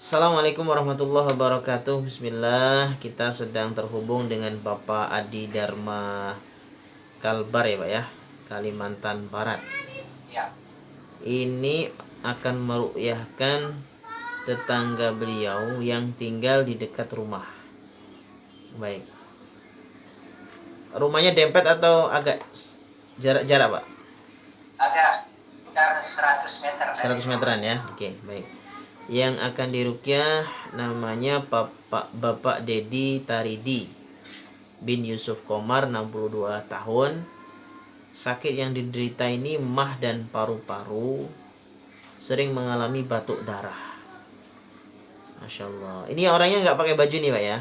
Assalamualaikum warahmatullahi wabarakatuh. Bismillah. Kita sedang terhubung dengan Bapak Adi Dharma Kalbar ya Pak ya, Kalimantan Barat. Ya. Ini akan meruqyahkan tetangga beliau yang tinggal di dekat rumah. Baik. Rumahnya dempet atau agak jarak Pak? Agak 100 meter. 100 meteran ya. Oke, baik. Yang akan diruqyah namanya Bapak Dedi Taridi bin Yusuf Komar, 62 tahun. Sakit yang diderita ini mah dan paru-paru, sering mengalami batuk darah. Masya Allah. Ini orangnya nggak pakai baju nih Pak ya?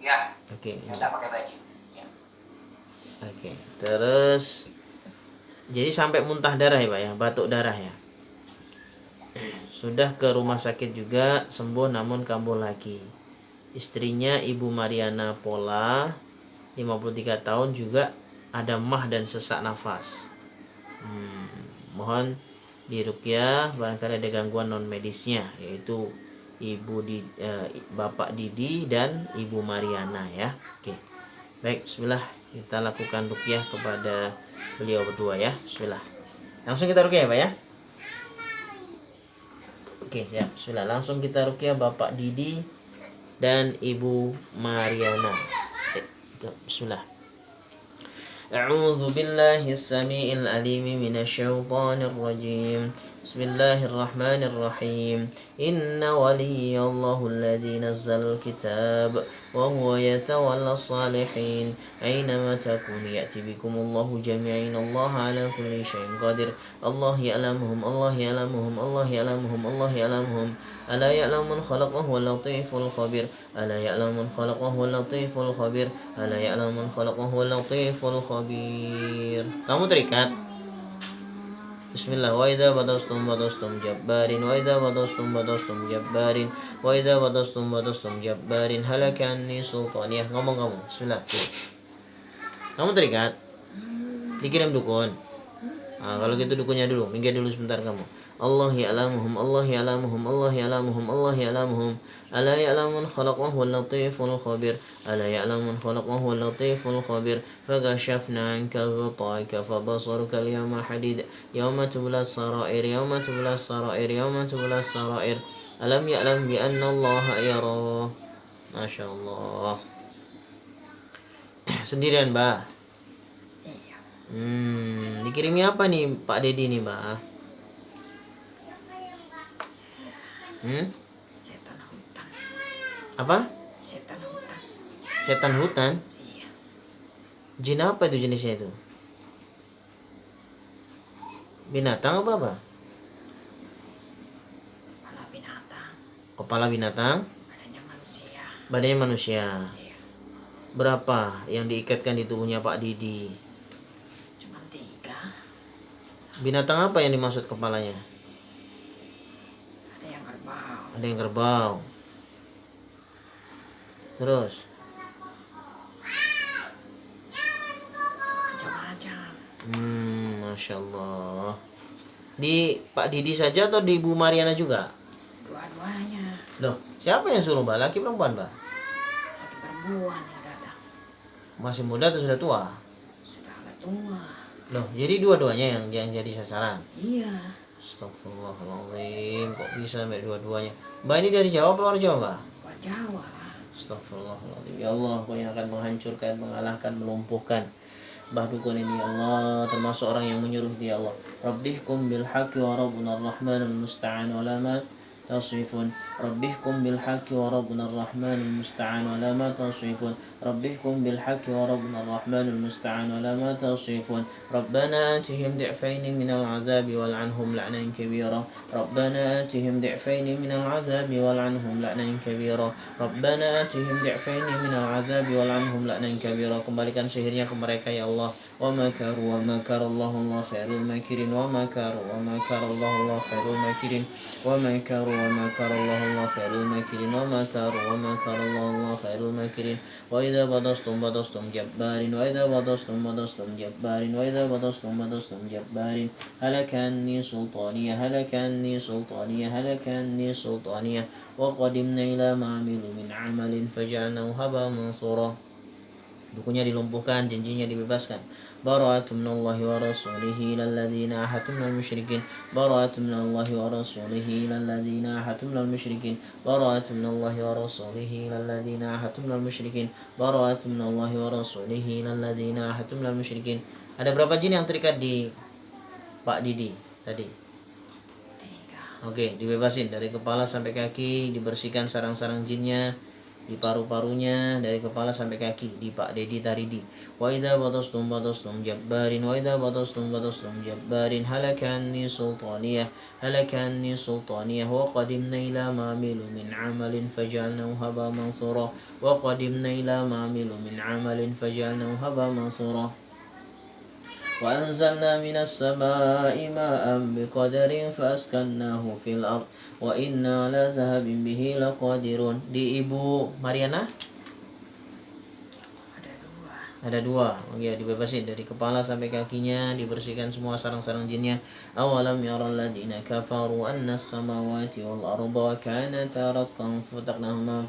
Ya. Oke. Nggak pakai baju. Ya. Oke. Terus jadi sampai muntah darah ya Pak ya, batuk darah ya. Sudah ke rumah sakit juga, sembuh namun kambuh lagi. Istrinya Ibu Mariana Pola, 53 tahun, juga ada mah dan sesak nafas. Mohon diruqyah barangkali ada gangguan non medisnya, yaitu Bapak Didi dan Ibu Mariana ya. Oke. Baik, bismillah, kita lakukan ruqyah kepada beliau berdua ya. Bismillah. Langsung kita ruqyah ya Pak ya. Oke, siap. Bismillah. Langsung kita ruqyah Bapak Didi dan Ibu Mariana. Bismillah. A'udzu billahi as-sami'il 'alim minasyaitonir rajim. Bismillahirrahmanirrahim. Inna waliyallahu alladzi nazzala al-kitab wa huwa yatawalla as-salihin. Aynama takunu ya'ti bikumullahu jami'an. Allah 'ala kulli syai'in qadir. Allah ya'lamuhum, Allah ya'lamuhum, Allah ya'lamuhum, Allah ya'lamuhum. Ala ya'lamu man khalaqa huwal latiful khabir. Ala ya'lamu man khalaqa huwal latiful khabir. Ala ya'lamu man khalaqa huwal latiful khabir. Kamu terikat? Bismillah. Wa idza badastum jabbarin, wa idza badastum jabbarin, wa idza badastum jabbarin halaka anni sultaniyah. Ngomong kamu. Bismillah. Kamu terikat? Dikirim dukun. Kalau gitu dukunnya dulu, minggir dulu sebentar kamu. Allah ya'lamuhum, Allah ya'lamuhum, Allah ya'lamuhum, Allah ya'lamuhum. Ala ya'lamun khalaqahu wal latiful khabir. Ala ya'lamun khalaqahu wal latiful khabir. Fakashafna 'anka ghita'aka fabasaruka al-yawma hadid. Yawma tubla as-sarair, yawma tubla as-sarair, yawma tubla as-sarair. Alam ya'lam bi anna Allah yara. Masya Allah. Sendirian, Mbak? Dikirimi apa nih Pak Dedi nih Mbak? Setan hutan. Apa? Setan hutan. Setan hutan? Iya. Jin apa itu jenisnya itu? Binatang apa? Kepala binatang. Kepala binatang? Badannya manusia. Badannya manusia. Iya. Berapa yang diikatkan di tubuhnya Pak Didi? Cuma 3. Binatang apa yang dimaksud kepalanya? Ada yang kerbau. Ada yang kerbau. Terus? Macam-macam. Masya Allah. Di Pak Didi saja atau di Bu Mariana juga? Dua-duanya. Loh, siapa yang suruh Mbak? Laki perempuan Mbak? Laki perempuan yang datang. Masih muda atau sudah tua? Sudah agak tua. Loh, jadi dua-duanya yang jadi sasaran? Iya. Astagfirullahaladzim, kok bisa sampai dua-duanya? Mbak ini dari Jawa, luar Jawa Mbak? Luar Jawa. Astagfirullahaladzim. Ya Allah, kau yang akan menghancurkan, mengalahkan, melumpuhkan Mbah Dukun ini, ya Allah. Termasuk orang yang menyuruh dia, Allah. Rabbihkum bil haqqi wa rabbuna ar-rahmanul musta'an wa la ma تصفون ربكم بالحق وربنا الرحمن المستعان ولا ما تصفون ربكم بالحق وربنا الرحمن المستعان ولا ما تصفون ربنا آتهم ضعفين من العذاب والعنهم لعنا كبيرا ربنا آتهم ضعفين من العذاب والعنهم لعنا كبيرا ربنا آتهم ضعفين من العذاب والعنهم لعنا كبيرا. Kembalikan sihirnya ke mereka ya Allah, ومكروا ومكر الله الله خير الماكرين ومكروا ومكر الله الله خير الماكرين ومكروا ومكر الله الله خير الماكرين ومكروا ومكر الله الله خير الماكرين وإذا بطشتم جبار وإذا بطشتم جبار وإذا بطشتم جبار هلك عني سلطانية هلك عني سلطانية هلك عني سلطانية وقدمنا إلى ما عملوا من عمل فجعلناه هباء منثورا. Dukunya dilumpuhkan, janjinya dibebaskan. Bara'atum minallahi wa rasulihi ilal ladzina ahadtum minal musyrikin. Bara'atum minallahi wa rasulihi ilal ladzina ahadtum minal musyrikin. Bara'atum minallahi wa rasulihi ilal ladzina ahadtum minal musyrikin. Bara'atum minallahi wa rasulihi ilal ladzina ahadtum minal musyrikin. Ada berapa jin yang terikat di Pak Didi tadi? 3. Oke, dibebasin dari kepala sampai kaki, dibersihkan sarang-sarang jinnya, di paru-parunya dari kepala sampai kaki di Pak Dedi Taridi. Wa idza batastum jabbarin wa idza batastum jabbarin halakanni sultaniyah wa qadimna ila ma amilu min amalin faj'alnahu haba mansura wa qadimna ila ma amilu min amalin faj'alnahu haba mansura. وأنزلنا من السماء ماء بقدر فأسكناه في الأرض وإنا على ذهاب به لقادرون. Di Ibu Mariana ada 2. Ya, dibebasin dari kepala sampai kakinya, dibersihkan semua sarang-sarang jinnya. Awalam yaral ladina kafaru anna as-samawati wal arda kanata ratqan fataqnahuma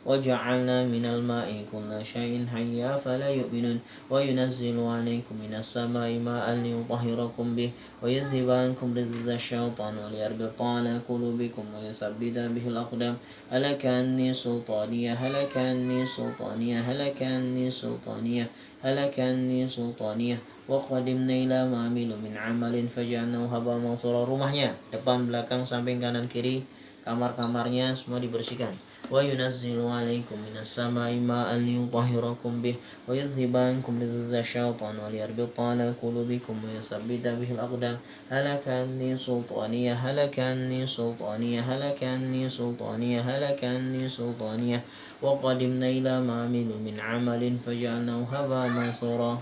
وجعلنا من الماء كل شيء حيا فلا يؤمنون وينزل عليكم من السماء ماء ليطهركم به ويذهب عنكم رجز الشيطان وليربط على قلوبكم ويثبت به الأقدام هلك عني سلطانية هلك عني سلطانية هلك عني سلطانية هلك عني سلطانية وقدمنا إلى ما عملوا من عمل فجعلناه هباء منثورا. Rumahnya depan, belakang, samping, kanan, kiri, kamar-kamarnya semua dibersihkan. وينزل عليكم من السماء ماء ليطهركم به ويذهب عنكم رجز الشيطان وليربط على قلوبكم ويثبت به الأقدام هلك عني سلطانية هلك عني سلطانية هلك عني سلطانية هلك عني سلطانية وقدمنا إلى ما عملوا من عمل فجعلناه هباء منثورا.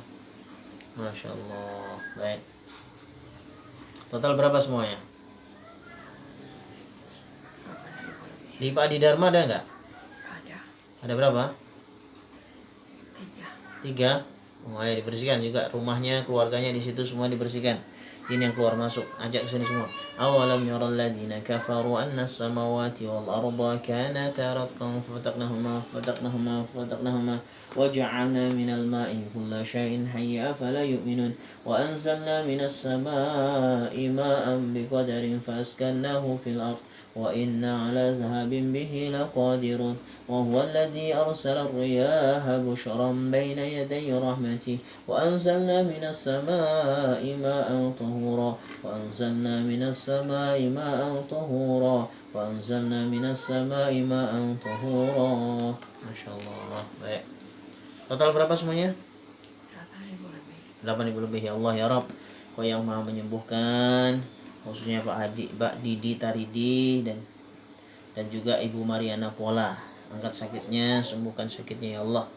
Masya Allah. Baik. Total berapa semuanya? Di Pak Adi Dharma ada nggak? Ada. Ada berapa? 3. 3. Oh ya, dibersihkan juga rumahnya, keluarganya di situ semua dibersihkan. Ini yang keluar masuk, ajak ke sini semua. Awalam yaral ladzina kafaru anna as-samawati wal arda kanata ratqan fataqnahuma وجعلنا من الماء كل شيء حي أفلا يؤمنون وأنزلنا من السماء ماء بقدر فأسكناه في الأرض وإنا على ذهاب به لقادرون وهو الذي أرسل الرياح بشرا بين يدي رحمته وأنزلنا من السماء ماء طهورا وأنزلنا من السماء ماء طهورا وأنزلنا من السماء ماء طهورا. Masya Allah. Baik. Total berapa semuanya? 8.000 lebih. 8.000 lebih. Ya Allah ya Rabb, Kau yang maha menyembuhkan, khususnya Pak Didi Taridi dan juga Ibu Mariana Pola. Angkat sakitnya, sembuhkan sakitnya ya Allah.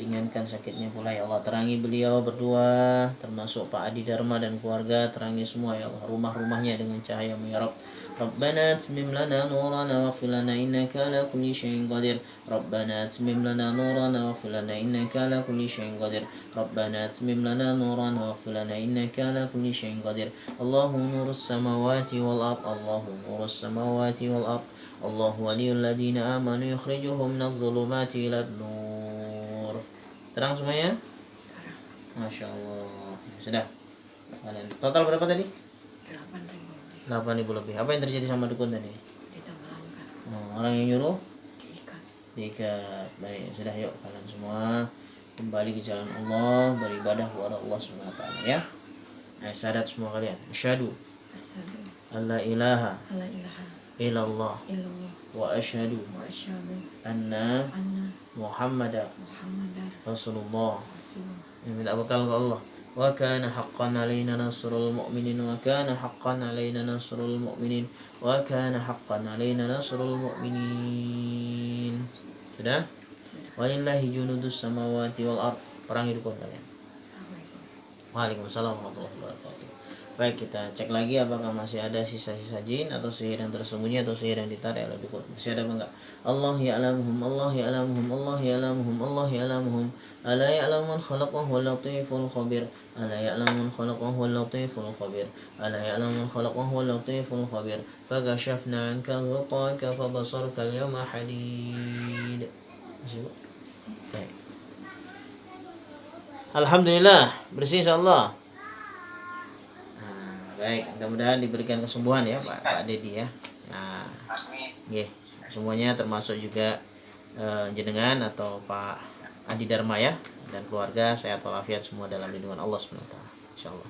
Ringankan sakitnya pula ya Allah. Terangi beliau berdua, termasuk Pak Adi Dharma dan keluarga. Terangi semua ya Allah, rumah-rumahnya dengan cahaya-Mu ya Rabb. ربنا اتمم لنا نورنا واغفر لنا إنك على كل شيء قدير ربنا اتمم لنا نورنا واغفر لنا إنك على كل شيء قدير ربنا اتمم لنا نورنا واغفر لنا إنك على كل شيء قدير الله نور السماوات والأرض الله نور السماوات والأرض الله ولي الذين آمنوا يخرجهم من الظلمات إلى النور. Terang semuanya? Masya Allah. Sudah. Total berapa tadi? 8.000 lebih. Apa yang terjadi sama dukun tadi? Ditenggelamkan. Orang yang nyuruh? Diikat. Baik, sudah yuk kalian semua kembali ke jalan Allah, beribadah kepada Allah SWT ya. Nah, syahadat semua kalian. Asyhadu alla ilaha illallah wa asyhadu anna Muhammadar Rasulullah. Minta bekal ke Allah. وكان حقا علينا نصر المؤمنين وكان حقا علينا نصر المؤمنين وكان حقا علينا نصر المؤمنين. Sudah? Walillahi junudus samawati wal ard. Perangi dukun kalian. Waalaikumsalam warahmatullahi wabarakatuh. Baik, kita cek lagi apakah masih ada sisa-sisa jin atau sihir yang tersembunyi atau sihir yang ditarik oleh dukun. Masih ada apa enggak? Allah ya'lamuhum, Allah ya'lamuhum, Allah ya'lamuhum, Allah ya'lamuhum. Ala ya'lamun khalaqahu wal latiful khabir. Ala ya'lamun khalaqahu wal latiful khabir. Ala ya'lamun khalaqahu wal latiful khabir. Fakashafna 'anka ghitaka fabasarka al-yawma hadid. Masih, Bu? Baik. Alhamdulillah, bersih insyaallah. Baik, mudah-mudahan diberikan kesembuhan ya Pak Dedi ya. Nah, nggih, semuanya termasuk juga jenengan atau Pak Adi Dharma ya dan keluarga sehat walafiat semua dalam lindungan Allah Subhanahu wa taala. Insyaallah.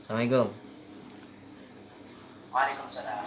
Assalamualaikum. Waalaikumsalam.